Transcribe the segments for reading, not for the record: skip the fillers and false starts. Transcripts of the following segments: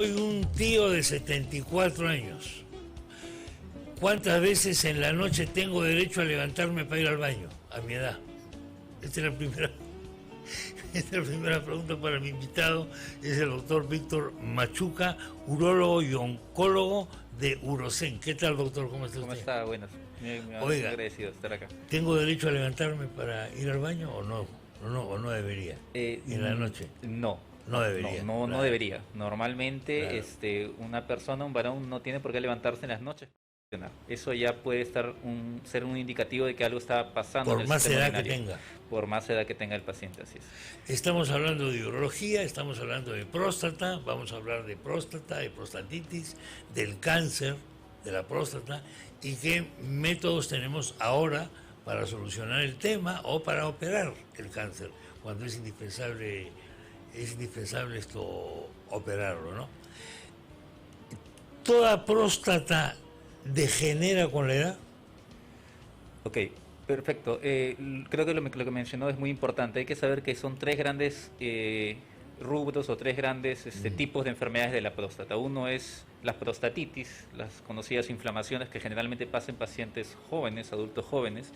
Soy un tío de 74 años. ¿Cuántas veces en la noche tengo derecho a levantarme para ir al baño? A mi edad. Esta es la primera, esta es la primera pregunta para mi invitado. Es el doctor Víctor Machuca, urólogo y oncólogo de Urocen. ¿Qué tal, doctor? ¿Cómo está usted? ¿Cómo está? Buenas. Muy Oiga, agradecido de estar acá. ¿tengo derecho a levantarme para ir al baño o no? ¿O no debería? En la noche. No. No debería. No Claro. debería. Normalmente, Claro. una persona, un varón, no tiene por qué levantarse en las noches. Eso ya puede ser un indicativo de que algo está pasando en Por el más sistema edad que urinario. tenga. Por más edad que tenga el paciente, así es. Estamos hablando de urología, estamos hablando de próstata, vamos a hablar de próstata, de prostatitis, del cáncer de la próstata y qué métodos tenemos ahora para solucionar el tema o para operar el cáncer, cuando es indispensable esto operarlo, ¿no? ¿Toda próstata degenera con la edad? Ok, perfecto. Creo que lo que mencionó es muy importante. Hay que saber que son tres grandes rubros o tres grandes tipos de enfermedades de la próstata. Uno es la prostatitis, las conocidas inflamaciones que generalmente pasan en pacientes jóvenes, adultos jóvenes,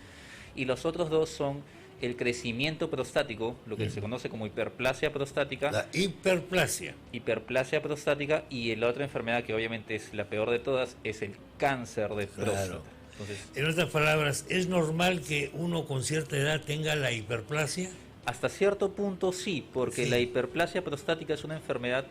y los otros dos son el crecimiento prostático, lo que se conoce como hiperplasia prostática. La hiperplasia. Hiperplasia prostática, y la otra enfermedad que obviamente es la peor de todas es el cáncer de próstata. Claro. Entonces, En otras palabras, ¿es normal que uno con cierta edad tenga la hiperplasia? hasta cierto punto sí, porque Sí. la hiperplasia prostática es una enfermedad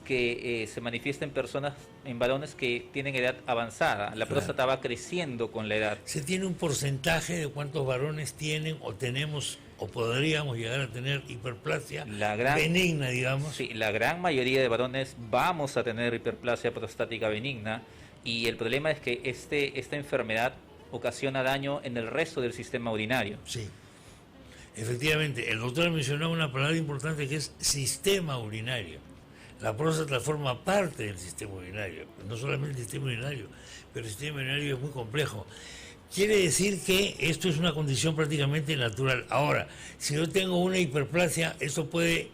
que se manifiesta en personas, en varones que tienen edad avanzada. La Claro. próstata va creciendo con la edad. ¿Se tiene un porcentaje de cuántos varones tienen o tenemos o podríamos llegar a tener hiperplasia benigna, digamos? Sí, la gran mayoría de varones vamos a tener hiperplasia prostática benigna, y el problema es que esta enfermedad ocasiona daño en el resto del sistema urinario. Sí. Efectivamente, el doctor mencionó una palabra importante que es sistema urinario. La próstata forma parte del sistema urinario, no solamente el sistema urinario, pero el sistema urinario es muy complejo. Quiere decir que esto es una condición prácticamente natural. Ahora, si yo tengo una hiperplasia, esto puede,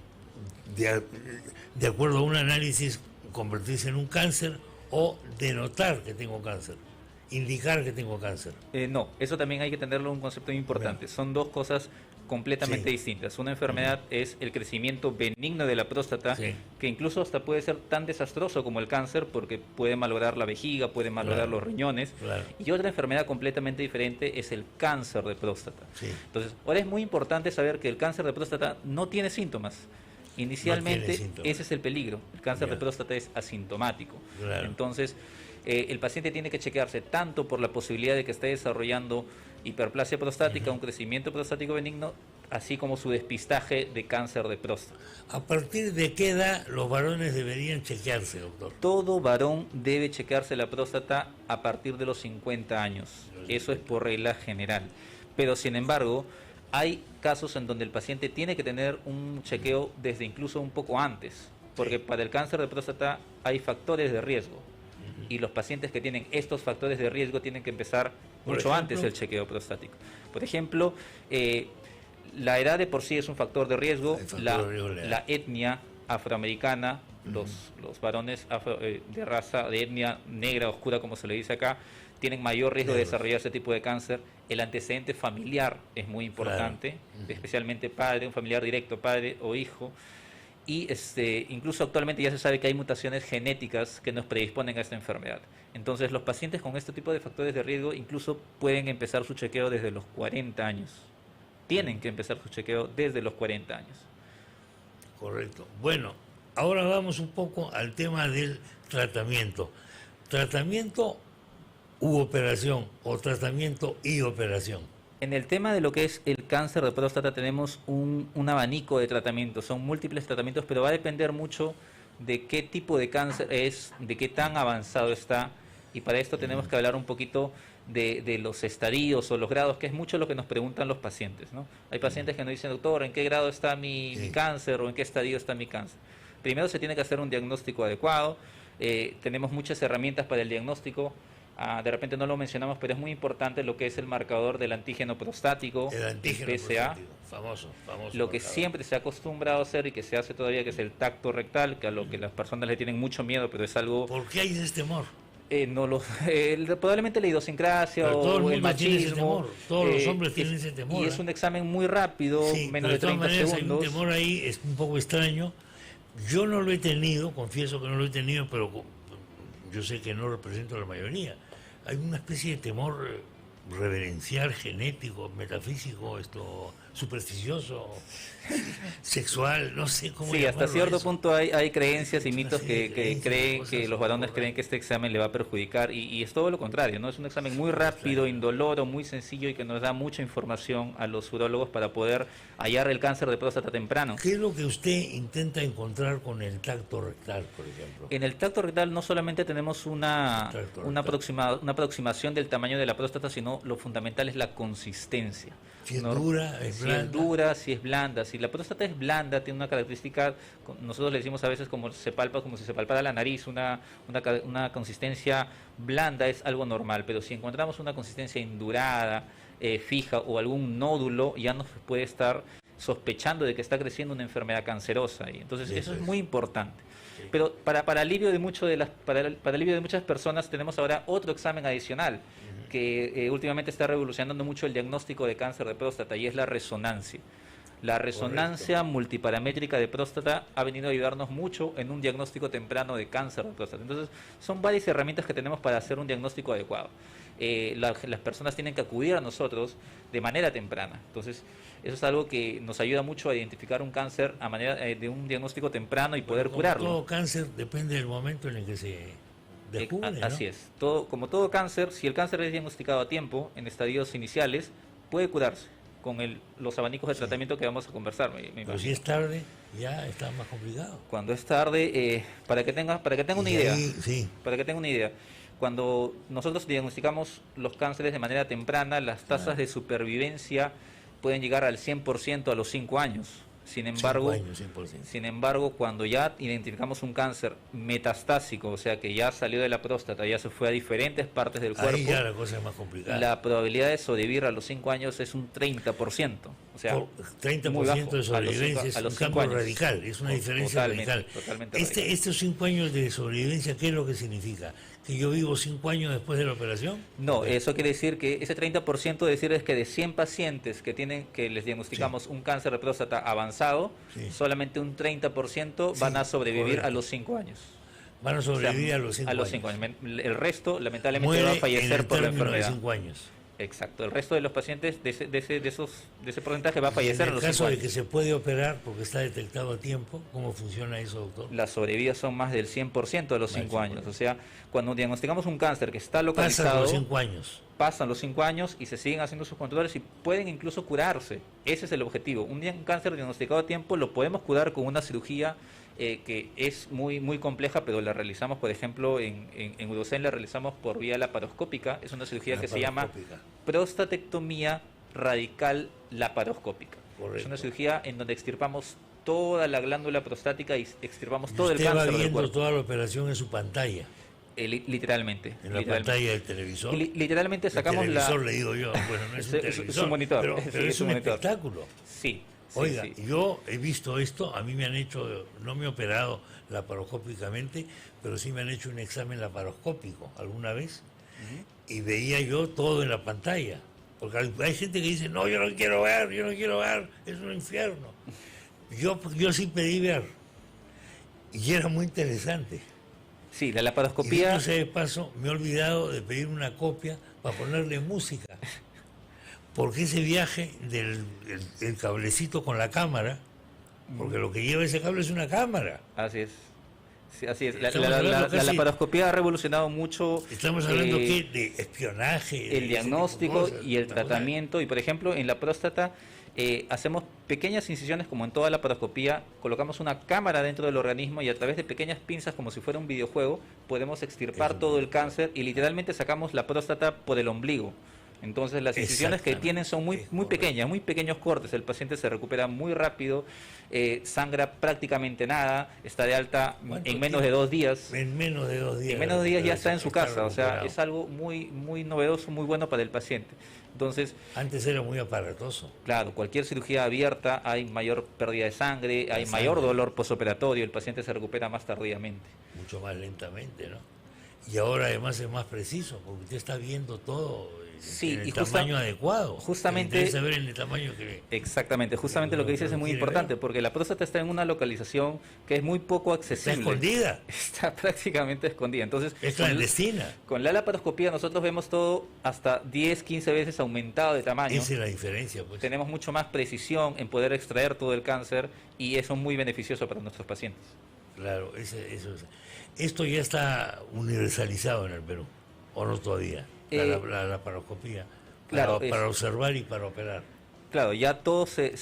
de acuerdo a un análisis, convertirse en un cáncer o denotar que tengo cáncer, indicar que tengo cáncer. No, eso también hay que tenerlo un concepto muy importante. Son dos cosas completamente distintas. Una enfermedad es el crecimiento benigno de la próstata, que incluso hasta puede ser tan desastroso como el cáncer, porque puede malograr la vejiga, puede malograr los riñones. Y otra enfermedad completamente diferente es el cáncer de próstata. Entonces, ahora es muy importante saber que el cáncer de próstata no tiene síntomas. Inicialmente, ese es el peligro. El cáncer de próstata es asintomático. Entonces, el paciente tiene que chequearse tanto por la posibilidad de que esté desarrollando hiperplasia prostática, un crecimiento prostático benigno, así como su despistaje de cáncer de próstata. ¿A partir de qué edad los varones deberían chequearse, doctor? Todo varón debe chequearse la próstata a partir de los 50 años. Eso es por regla general. Pero, sin embargo, hay casos en donde el paciente tiene que tener un chequeo desde incluso un poco antes, porque para el cáncer de próstata hay factores de riesgo. Y los pacientes que tienen estos factores de riesgo tienen que empezar mucho antes el chequeo prostático. Por ejemplo, la edad de por sí es un factor de riesgo, la etnia afroamericana, los varones de raza, de etnia negra, oscura, como se le dice acá, tienen mayor riesgo de desarrollar ese tipo de cáncer. El antecedente familiar es muy importante, especialmente padre, un familiar directo, padre o hijo. Y incluso actualmente ya se sabe que hay mutaciones genéticas que nos predisponen a esta enfermedad. Entonces, los pacientes con este tipo de factores de riesgo incluso pueden empezar su chequeo desde los 40 años. Tienen que empezar su chequeo desde los 40 años. Correcto. Bueno, ahora vamos un poco al tema del tratamiento. ¿Tratamiento u operación o tratamiento y operación? En el tema de lo que es el cáncer de próstata tenemos un abanico de tratamientos, son múltiples tratamientos, pero va a depender mucho de qué tipo de cáncer es, de qué tan avanzado está, y para esto tenemos que hablar un poquito de los estadios o los grados, que es mucho lo que nos preguntan los pacientes, ¿no? Hay pacientes que nos dicen, doctor, ¿en qué grado está mi cáncer o en qué estadio está mi cáncer? Primero se tiene que hacer un diagnóstico adecuado, tenemos muchas herramientas para el diagnóstico. De repente no lo mencionamos, pero es muy importante lo que es el marcador del antígeno prostático, El antígeno PSA. prostático, famoso Lo que marcador. siempre se ha acostumbrado a hacer y que se hace todavía, que es el tacto rectal, que a lo que las personas le tienen mucho miedo, pero es algo... ¿Por qué hay ese temor? no lo, probablemente la idiosincrasia Pero todo el o el mundo tiene ese machismo. temor, todos los hombres tienen ese temor. Y es un examen muy rápido, Sí, menos pero de de todas 30 maneras segundos. hay un temor ahí, es un poco extraño. Yo no lo he tenido, confieso que no lo he tenido, pero yo sé que no represento a la mayoría. Hay una especie de temor reverencial, genético, metafísico, supersticioso, sexual, no sé cómo Sí, hasta llamarlo cierto eso. punto hay creencias y Una mitos serie de que creencias, creen cosas que los varones horribles. creen que este examen le va a perjudicar y es todo lo contrario, ¿no? Es un examen muy rápido, indoloro, muy sencillo y que nos da mucha información a los urólogos para poder hallar el cáncer de próstata temprano. ¿Qué es lo que usted intenta encontrar con el tacto rectal, por ejemplo? En el tacto rectal no solamente tenemos una aproximación del tamaño de la próstata, sino lo fundamental es la consistencia. Si es ¿no? dura, es blanda. Si es dura, si es blanda. Si la próstata es blanda, tiene una característica, nosotros le decimos a veces como se palpa, como si se palpara la nariz, una consistencia blanda es algo normal, pero si encontramos una consistencia endurada, fija o algún nódulo, ya nos puede estar sospechando de que está creciendo una enfermedad cancerosa. Y entonces eso es muy importante. Pero para alivio de para alivio de muchas personas tenemos ahora otro examen adicional que últimamente está revolucionando mucho el diagnóstico de cáncer de próstata y es la resonancia. La resonancia multiparamétrica de próstata ha venido a ayudarnos mucho en un diagnóstico temprano de cáncer de próstata. Entonces, son varias herramientas que tenemos para hacer un diagnóstico adecuado. Las personas tienen que acudir a nosotros de manera temprana. Entonces, eso es algo que nos ayuda mucho a identificar un cáncer a manera de un diagnóstico temprano y poder curarlo. Todo cáncer depende del momento en el que se descubre, ¿no? Así es. Como todo cáncer, si el cáncer es diagnosticado a tiempo, en estadios iniciales, puede curarse con los abanicos de tratamiento que vamos a conversar. Pero si es tarde, ya está más complicado. Cuando es tarde, para que tenga una idea, para que tenga una idea, cuando nosotros diagnosticamos los cánceres de manera temprana, las tasas de supervivencia pueden llegar al 100% a los 5 años. Sin embargo, 5 años, 100%. Sin embargo, cuando ya identificamos un cáncer metastásico, o sea que ya salió de la próstata, ya se fue a diferentes partes del cuerpo, ahí ya la cosa es más complicada. la probabilidad de sobrevivir a los 5 años es un 30%. O sea, 30% de sobrevivencia es un cambio radical, es una diferencia radical. Totalmente radical. Estos 5 años de sobrevivencia, ¿qué es lo que significa? ¿Que yo vivo 5 años después de la operación? No, eso quiere decir que ese 30% decir es que de 100 pacientes que les diagnosticamos un cáncer de próstata avanzado, solamente un 30% van a sobrevivir a los 5 años. Van a sobrevivir a los 5 años. 5 años. El resto, lamentablemente, muere va a fallecer por la enfermedad. De 5 años. Exacto. El resto de los pacientes de ese porcentaje va a fallecer a los 5 años. En el caso de que se puede operar porque está detectado a tiempo, ¿cómo funciona eso, doctor? Las sobrevidas son más del 100% a los 5 años. O sea, cuando diagnosticamos un cáncer que está localizado... Pasan los 5 años. Pasan los 5 años y se siguen haciendo sus controles y pueden incluso curarse. Ese es el objetivo. Un cáncer diagnosticado a tiempo lo podemos curar con una cirugía que es muy compleja, pero la realizamos, por ejemplo, en Urocén la realizamos por vía laparoscópica. Es una cirugía que se llama prostatectomía radical laparoscópica. Correcto. Es una cirugía en donde extirpamos toda la glándula prostática y extirpamos todo el cáncer del cuerpo. Usted va viendo toda la operación en su pantalla. Literalmente. En la pantalla del televisor. Literalmente sacamos el televisor, le digo yo. Bueno, no es un televisor. Es un monitor. Pero es un espectáculo. Sí. Oiga, yo he visto esto, a mí me han hecho, no me he operado laparoscópicamente, pero sí me han hecho un examen laparoscópico alguna vez, y veía yo todo en la pantalla. Porque hay gente que dice, no, yo no quiero ver, es un infierno. Yo sí pedí ver, y era muy interesante. Sí, la laparoscopía... Y no sé, de paso, me he olvidado de pedir una copia para ponerle música. Porque ese viaje del el cablecito con la cámara, porque lo que lleva ese cable es una cámara. Así es. Sí, así es. La laparoscopía ha revolucionado mucho. Estamos hablando de espionaje. El diagnóstico y el tratamiento. Y por ejemplo, en la próstata hacemos pequeñas incisiones como en toda laparoscopía, colocamos una cámara dentro del organismo y a través de pequeñas pinzas, como si fuera un videojuego, podemos extirpar todo el cáncer y literalmente sacamos la próstata por el ombligo. Entonces las incisiones que tienen son muy pequeñas, muy pequeños cortes, el paciente se recupera muy rápido, sangra prácticamente nada, está de alta en menos de 2 días. En menos de 2 días. En menos de 2 días ya está en su casa, o sea, es algo muy novedoso, muy bueno para el paciente. Entonces, antes era muy aparatoso. Claro, cualquier cirugía abierta hay mayor pérdida de sangre, hay mayor dolor posoperatorio, el paciente se recupera más tardíamente. Mucho más lentamente, ¿no? Y ahora además es más preciso, porque usted está viendo todo en el tamaño adecuado. Justamente, saber en el tamaño que... Exactamente, justamente lo que dices es muy importante, porque la próstata está en una localización que es muy poco accesible. Está escondida. Está prácticamente escondida. Entonces, es clandestina. Con la laparoscopía nosotros vemos todo hasta 10, 15 veces aumentado de tamaño. Esa es la diferencia, pues. Tenemos mucho más precisión en poder extraer todo el cáncer y eso es muy beneficioso para nuestros pacientes. Claro, eso es. Esto ya está universalizado en el Perú, ¿o no todavía? La laparoscopía, claro, para observar y para operar. Claro, ya todo se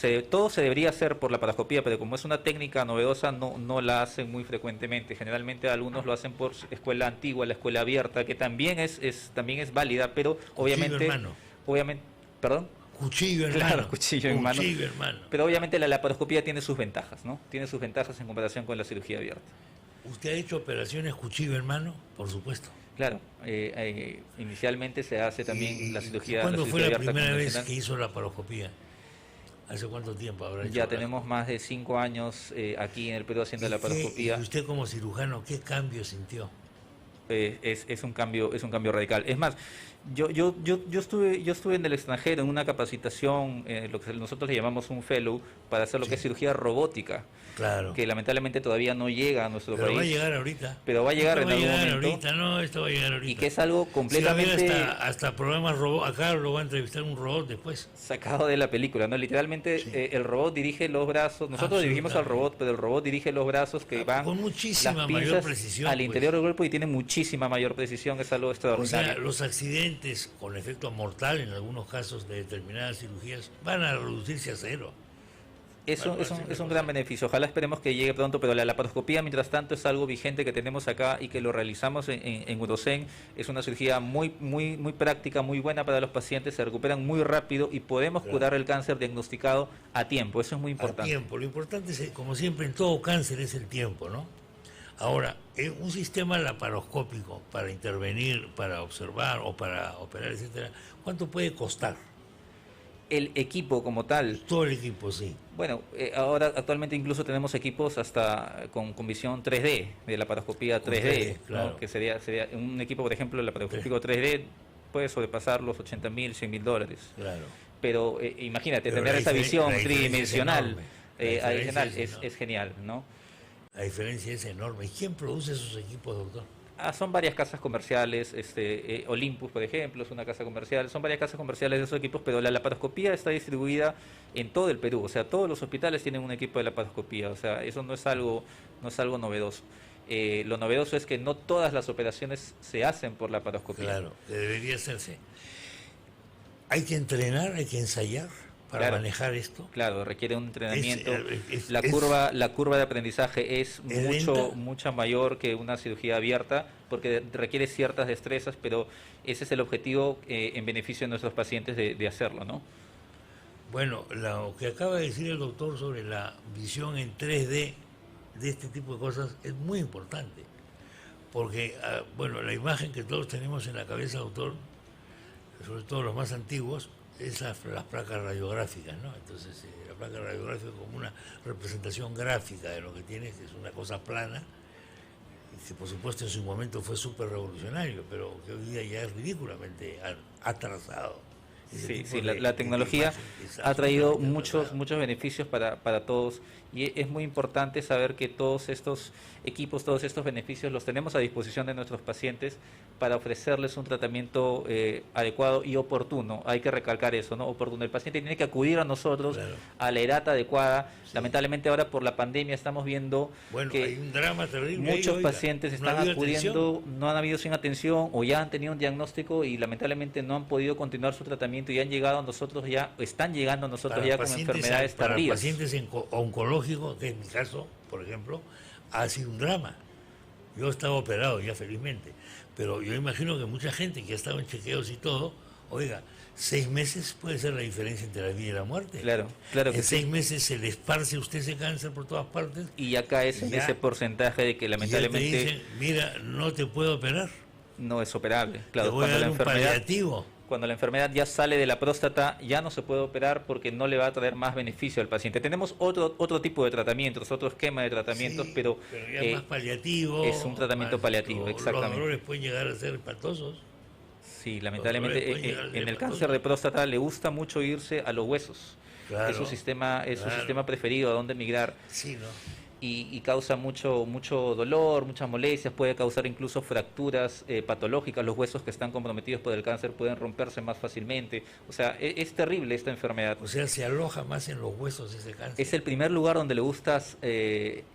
debería hacer por la laparoscopía, pero como es una técnica novedosa, no la hacen muy frecuentemente. Generalmente algunos lo hacen por escuela antigua, la escuela abierta, que también es válida, pero obviamente... ¿Perdón? Cuchillo en claro, mano. Cuchillo en mano. Pero obviamente la laparoscopía tiene sus ventajas, ¿no? Tiene sus ventajas en comparación con la cirugía abierta. ¿Usted ha hecho operaciones cuchillo en mano? Por supuesto. Claro, inicialmente se hace también la cirugía abierta. ¿Cuándo fue la primera vez que hizo laparoscopía? ¿Hace cuánto tiempo habrá hecho? Ya tenemos más de 5 años aquí en el Perú haciendo laparoscopía. ¿Y usted como cirujano qué cambio sintió? Es un cambio radical. Es más, yo estuve en el extranjero en una capacitación, lo que nosotros le llamamos un fellow, para hacer lo que es cirugía robótica. Claro. Que lamentablemente todavía no llega a nuestro país. Pero va a llegar ahorita. Pero va a llegar en algún momento. Esto va a llegar ahorita. Y que es algo completamente... Sí, hasta programas robot, acá lo va a entrevistar un robot después. Sacado de la película, ¿no? Literalmente el robot dirige los brazos, nosotros dirigimos al robot, pero el robot dirige los brazos que van con muchísima mayor precisión al interior del cuerpo y tiene muchísima mayor precisión, es algo extraordinario. O sea, los accidentes con efecto mortal en algunos casos de determinadas cirugías van a reducirse a cero. Eso es un gran beneficio. Ojalá esperemos que llegue pronto, pero la laparoscopía, mientras tanto, es algo vigente que tenemos acá y que lo realizamos en Urocén. Es una cirugía muy práctica, muy buena para los pacientes, se recuperan muy rápido y podemos curar el cáncer diagnosticado a tiempo. Eso es muy importante. A tiempo. Lo importante es, como siempre en todo cáncer, es el tiempo, ¿no? Ahora, un sistema laparoscópico para intervenir, para observar o para operar, etcétera, ¿cuánto puede costar? El equipo como tal. Todo el equipo, sí. Bueno, ahora actualmente incluso tenemos equipos hasta con visión 3D, de laparoscopía 3D, claro. ¿no? Que sería un equipo, por ejemplo, laparoscópico 3D puede sobrepasar los $80,000, $100,000. Claro. Pero imagínate, tener esa visión tridimensional adicional es genial, ¿no? La diferencia es enorme. ¿Y quién produce esos equipos, doctor? Son varias casas comerciales, Olympus, por ejemplo, es una casa comercial, son varias casas comerciales de esos equipos, pero la laparoscopía está distribuida en todo el Perú, o sea, todos los hospitales tienen un equipo de laparoscopía, o sea, eso no es algo novedoso. Lo novedoso es que no todas las operaciones se hacen por laparoscopía. Claro, que debería hacerse. Hay que entrenar, hay que ensayar para manejar esto. Claro, requiere un entrenamiento. La curva de aprendizaje es mucho mayor que una cirugía abierta porque requiere ciertas destrezas, pero ese es el objetivo en beneficio de nuestros pacientes de hacerlo, ¿no? Bueno, lo que acaba de decir el doctor sobre la visión en 3D de este tipo de cosas es muy importante, porque, bueno, la imagen que todos tenemos en la cabeza, doctor, sobre todo los más antiguos, es las placas radiográficas, ¿no? Entonces, la placa radiográfica como una representación gráfica de lo que tiene, que es una cosa plana, que por supuesto en su momento fue súper revolucionario, pero que hoy día ya es ridículamente atrasado. Sí, la tecnología ha traído muchos beneficios para todos y es muy importante saber que todos estos equipos, todos estos beneficios los tenemos a disposición de nuestros pacientes para ofrecerles un tratamiento adecuado y oportuno. Hay que recalcar eso, ¿no? Oportuno. El paciente tiene que acudir a nosotros a la edad adecuada. Sí. Lamentablemente ahora por la pandemia estamos viendo que hay un drama terrible. Muchos pacientes están acudiendo, no han habido sin atención o ya han tenido un diagnóstico y lamentablemente no han podido continuar su tratamiento y han llegado a nosotros están llegando a nosotros ya con enfermedades tardías. Para pacientes oncológicos, que es mi caso, por ejemplo, ha sido un drama. Yo estaba operado ya felizmente, pero yo imagino que mucha gente que ha estado en chequeos y todo, Oiga, 6 meses puede ser la diferencia entre la vida y la muerte. Claro, claro que en sí. 6 meses se le esparce a usted ese cáncer por todas partes. Y ya cae ese porcentaje de que Y ya te lamentablemente dicen, mira, no te puedo operar. no es operable. Te Claro, voy a dar un paliativo. cuando la enfermedad ya sale de la próstata, ya no se puede operar porque no le va a traer más beneficio al paciente. Tenemos otro tipo de tratamientos, otro esquema de tratamientos, Sí, pero ya es más paliativo. es un tratamiento paliativo, exactamente. Los dolores pueden llegar a ser espantosos. Sí, lamentablemente pueden llegar a ser en el espantosos. cáncer de próstata le gusta mucho irse a los huesos. Claro, Es su sistema claro. preferido, a donde migrar. Sí, ¿no? Y causa mucho dolor, muchas molestias, puede causar incluso fracturas patológicas. Los huesos que están comprometidos por el cáncer pueden romperse más fácilmente. O sea, es terrible esta enfermedad. O sea, se aloja más en los huesos ese cáncer. Es el primer lugar donde le gusta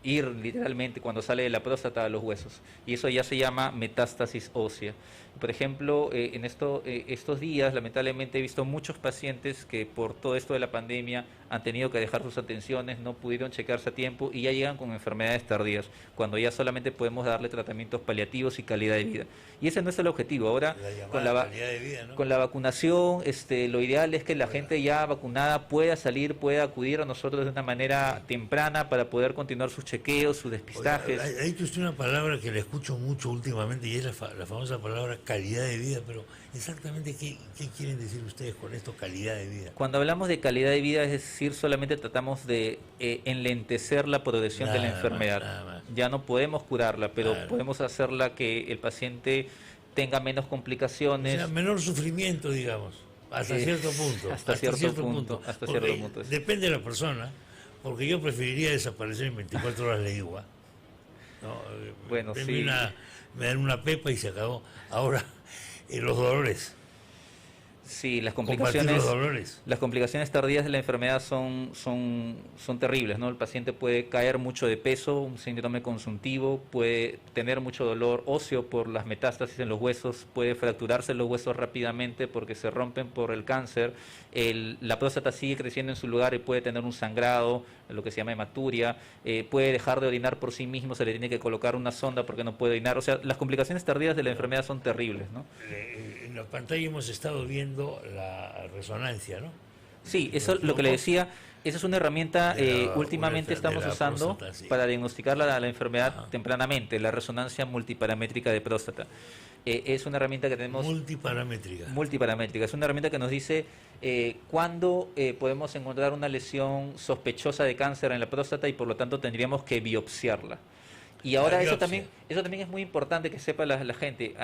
ir literalmente cuando sale de la próstata a los huesos. Y eso ya se llama metástasis ósea. Por ejemplo, estos días, lamentablemente, he visto muchos pacientes que por todo esto de la pandemia han tenido que dejar sus atenciones, no pudieron checarse a tiempo y ya llegan con enfermedades tardías, cuando ya solamente podemos darle tratamientos paliativos y calidad de vida. Y ese no es el objetivo. Ahora, con calidad de vida, ¿no? con la vacunación, lo ideal es que la gente ya vacunada pueda salir, pueda acudir a nosotros de una manera temprana para poder continuar sus chequeos, sus despistajes. Ha dicho usted una palabra que la escucho mucho últimamente y es la famosa palabra calidad de vida, pero exactamente qué quieren decir ustedes con esto, calidad de vida. Cuando hablamos de calidad de vida, es decir, solamente tratamos de enlentecer la progresión de la enfermedad. Nada más. Ya no podemos curarla, pero Claro. podemos hacerla que el paciente tenga menos O complicaciones. sea, menor sufrimiento, digamos, hasta cierto punto. Hasta cierto punto. Porque depende de la persona, porque yo preferiría desaparecer en 24 horas de igual. No, Bueno, denme sí. me dan una pepa y se acabó. Ahora, los dolores. Sí, Combatir los dolores. las complicaciones tardías de la enfermedad son terribles, ¿no? El paciente puede caer mucho de peso, un síndrome consuntivo, puede tener mucho dolor óseo por las metástasis en los huesos, puede fracturarse los huesos rápidamente porque se rompen por el cáncer, la próstata sigue creciendo en su lugar y puede tener un sangrado, lo que se llama hematuria, puede dejar de orinar por sí mismo, se le tiene que colocar una sonda porque no puede orinar. O sea, las complicaciones tardías de la enfermedad son terribles, ¿no? En la pantalla hemos estado viendo la resonancia, ¿no? Sí, eso es lo que le decía. Esa es una herramienta últimamente de estamos la usando próstata, sí. para diagnosticar la enfermedad Ajá. tempranamente, la resonancia multiparamétrica de próstata. Es una herramienta que tenemos multiparamétrica. Es una herramienta que nos dice cuándo podemos encontrar una lesión sospechosa de cáncer en la próstata y por lo tanto tendríamos que biopsiarla. Y ahora eso también es muy importante que sepa la gente.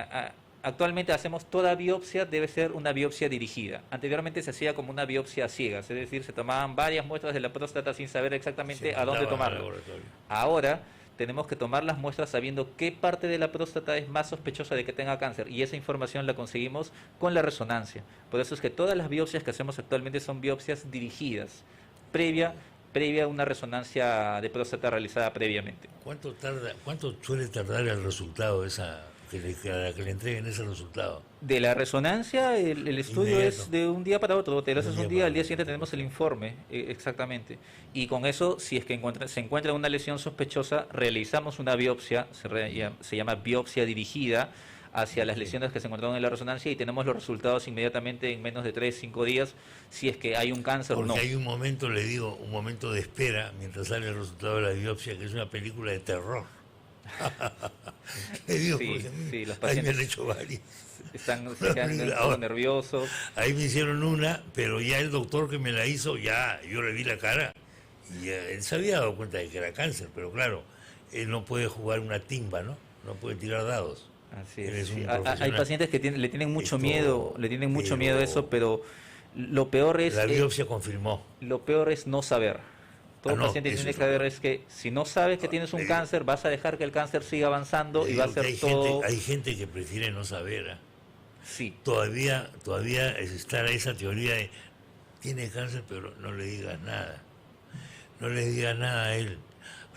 Actualmente hacemos toda biopsia, debe ser una biopsia dirigida. Anteriormente se hacía como una biopsia a ciegas, es decir, se tomaban varias muestras de la próstata sin saber exactamente a dónde tomarlo. Ahora tenemos que tomar las muestras sabiendo qué parte de la próstata es más sospechosa de que tenga cáncer y esa información la conseguimos con la resonancia. Por eso es que todas las biopsias que hacemos actualmente son biopsias dirigidas, previa a una resonancia de próstata realizada previamente. ¿Cuánto suele tardar el resultado de esa que le entreguen ese resultado? De la resonancia, el estudio Inmediato. es de un día para otro. Te lo haces un día, al día siguiente otro. tenemos el informe, exactamente. Y con eso, si es que se encuentra una lesión sospechosa, realizamos una biopsia, se llama biopsia dirigida hacia las lesiones que se encontraron en la resonancia y tenemos los resultados inmediatamente en menos de 3-5 días, si es que hay un cáncer o no. Porque hay un momento de espera mientras sale el resultado de la biopsia, que es una película de terror. Le digo, Sí, porque a mí, sí, los ahí me pacientes han hecho varias. se quedan un poco nerviosos. Ahí me hicieron una, pero ya el doctor que me la hizo, ya yo le vi la cara y él se había dado cuenta de que era cáncer, pero claro, él no puede jugar una timba, ¿no? No puede tirar dados. Así Él es. es un Sí. profesional. Hay pacientes que le tienen mucho Esto, miedo, a eso, pero lo peor es la biopsia confirmó. no saber. Todo no, paciente eso tiene es que saber lo es que si no sabes que tienes un cáncer, vas a dejar que el cáncer siga avanzando Le y va a digo que ser todo. hay gente que prefiere no saber. ¿Ah? Sí, Todavía está esa teoría de tiene cáncer, pero no le digas nada. No le digas nada a él.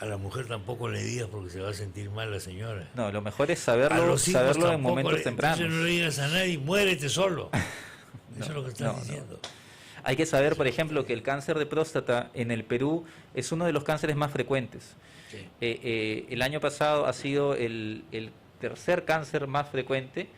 A la mujer tampoco le digas porque se va a sentir mal la señora. no, lo mejor es A saberlo los hijos en tampoco momentos tempranos. Entonces no le digas a nadie, muérete solo. Eso es lo que estás no. diciendo. Hay que saber, por ejemplo, que el cáncer de próstata en el Perú es uno de los cánceres más frecuentes. Sí. El año pasado ha sido el tercer cáncer más frecuente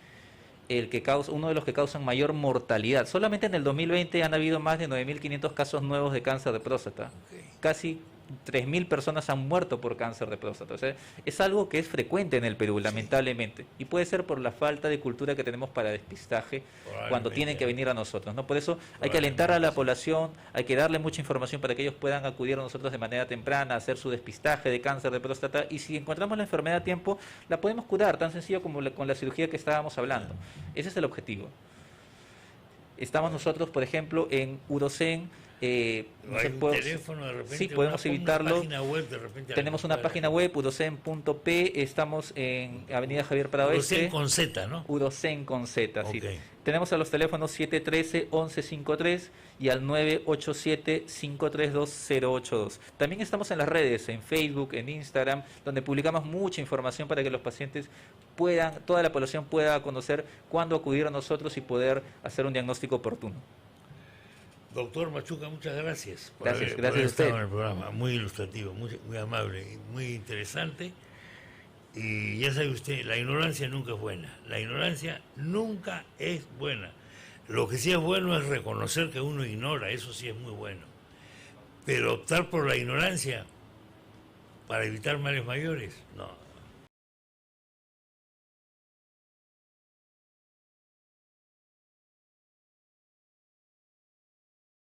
uno de los que causan mayor mortalidad. Solamente en el 2020 han habido más de 9.500 casos nuevos de cáncer de próstata. Okay. Casi 3.000 personas han muerto por cáncer de próstata. O sea, es algo que es frecuente en el Perú, sí, lamentablemente. Y puede ser por la falta de cultura que tenemos para despistaje cuando tienen que venir a nosotros, ¿no? Por eso hay que alentar a la población, hay que darle mucha información para que ellos puedan acudir a nosotros de manera temprana, hacer su despistaje de cáncer de próstata. Y si encontramos la enfermedad a tiempo, la podemos curar, tan sencillo como con la cirugía que estábamos hablando. Ese es el objetivo. Estamos nosotros, por ejemplo, en Urocen. Hay un teléfono de repente, sí, podemos evitarlo. Página web, de repente, tenemos una página web, urocen.p, estamos en Avenida Javier Prado Este. Urocen con Z, ¿no? Urocen con Z, okay. Sí. Tenemos a los teléfonos 713-1153 y al 987-532-082. También estamos en las redes, en Facebook, en Instagram, donde publicamos mucha información para que los pacientes puedan, toda la población pueda conocer cuándo acudir a nosotros y poder hacer un diagnóstico oportuno. Doctor Machuca, muchas gracias por haber estado en el programa. Muy ilustrativo, muy amable, muy interesante. Y ya sabe usted, la ignorancia nunca es buena. La ignorancia nunca es buena. Lo que sí es bueno es reconocer que uno ignora, eso sí es muy bueno. Pero optar por la ignorancia para evitar males mayores, no.